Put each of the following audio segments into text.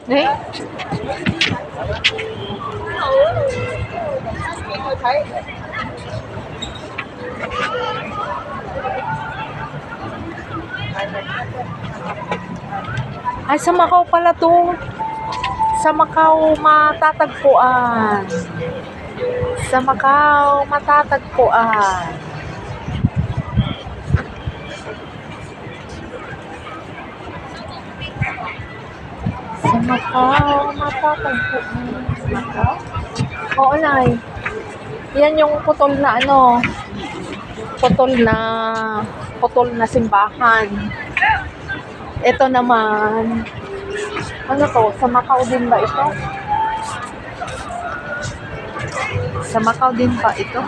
Đấy. Ay, sa Macau pala to. Sa Macau matatagpuan. Sa Macau matatagpuan. Sa Macau matatagpuan. Macau? Oo, Nay. Yan yung putol na ano. Putol na simbahan. Ito naman, ano to? Sa Macau din ba ito? Sa Macau din ba ito?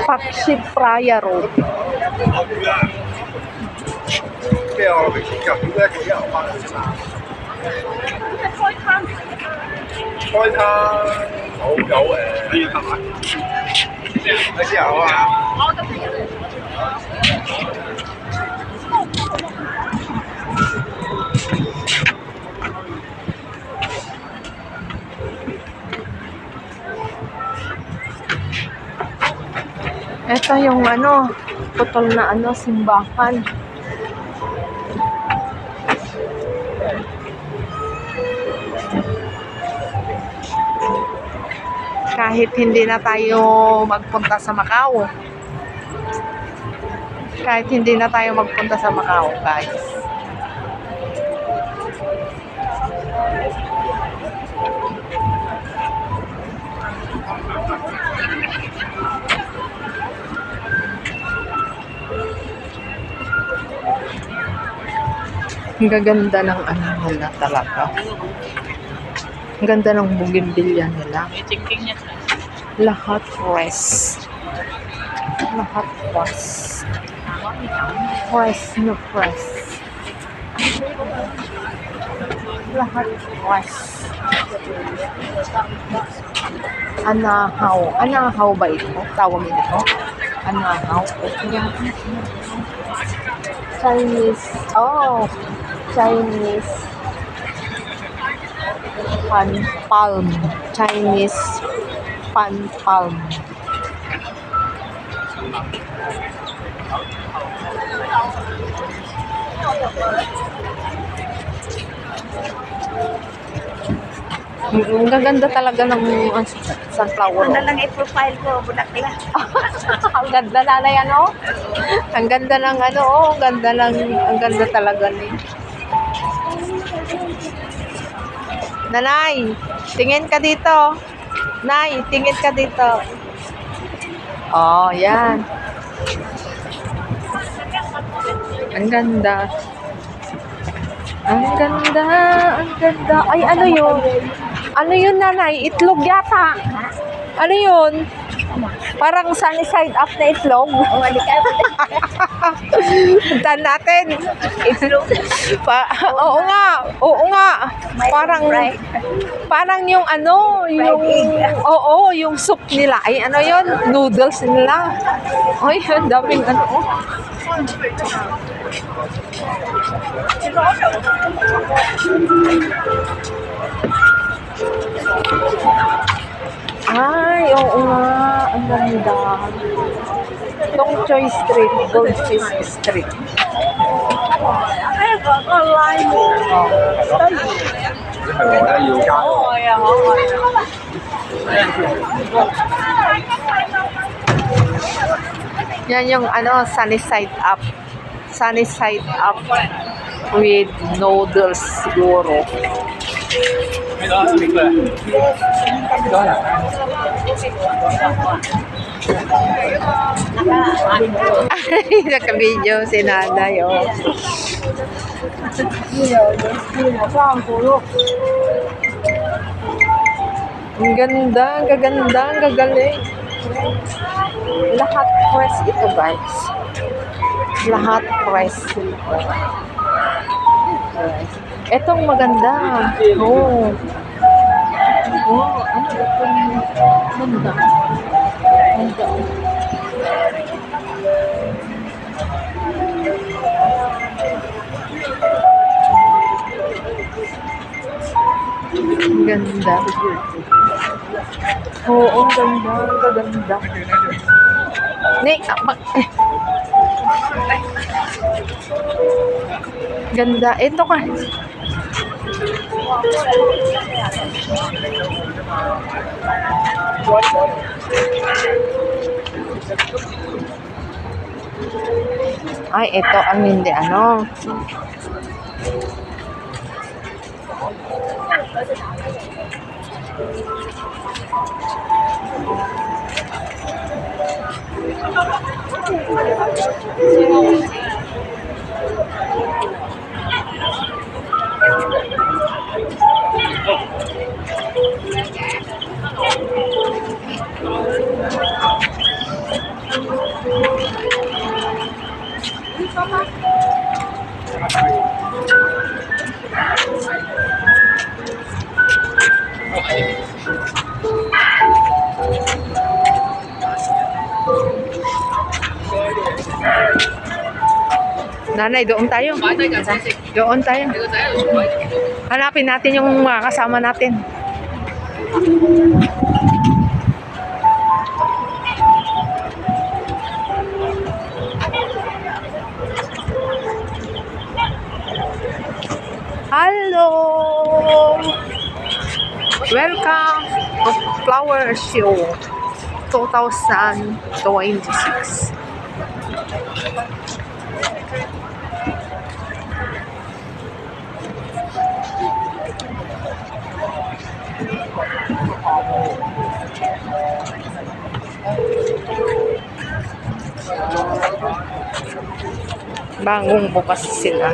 Pakshi Praya Road. Ito yung ano, putol na ano, simbahan. Kahit hindi na tayo magpunta sa Macau. Kahit hindi na tayo magpunta sa Macau, guys. Ang gaganda ng ano nila talaga. Ang ganda ng bougainvillea nila. Lahat fresh. Lahat fresh. Fresh na fresh. Lahat fresh. Anahaw. Anahaw ba ito? Tawag ito? Anahaw. Chinese. Oh. Chinese pan palm. Chinese pan palm. Ang gaganda talaga ng sunflower. Ano lang i-profile ko, Budakla. Ang ganda na yan, oh. Ang ganda ng ano, oh. Ang ganda talaga ni. Nanay, tingin ka dito. Nay, tingin ka dito. Oh, yan. Ang ganda. Ang ganda, ang ganda. Ay, ano yun? Ano yun, Nanay? Itlog yata. Ano yun? Parang sunny side up na itlog. Puntahan natin. Itlog. Oo nga. Oo nga. Parang yung ano, yung, oo, yung soup nila. Ay, ano yun? Noodles nila. Ay, ang daming ano. Ay, oo nga. Ang ganda. Tong Choy Street, Gold Cheese Street. Ay, online mo. Yan yung ano, sunny side up. Sunny side up with noodles siguro. Ay, naka-video si Nanay, oh. Ang ganda, ang gaganda, ang gagaling. Lahat fresh ito, guys. Lahat fresh ito. Etong maganda. Oo. Oh, ano itong ganda? Ganda. Ang ganda. Oo, ang ganda. Ang ganda. Ganda. Ito ka. Ay, ito ang hindi ano. Nanay, doon tayo. Doon tayo. Hanapin natin yung mga kasama natin. Hello! Welcome to Flower Show 2026. Bagong bukas sila.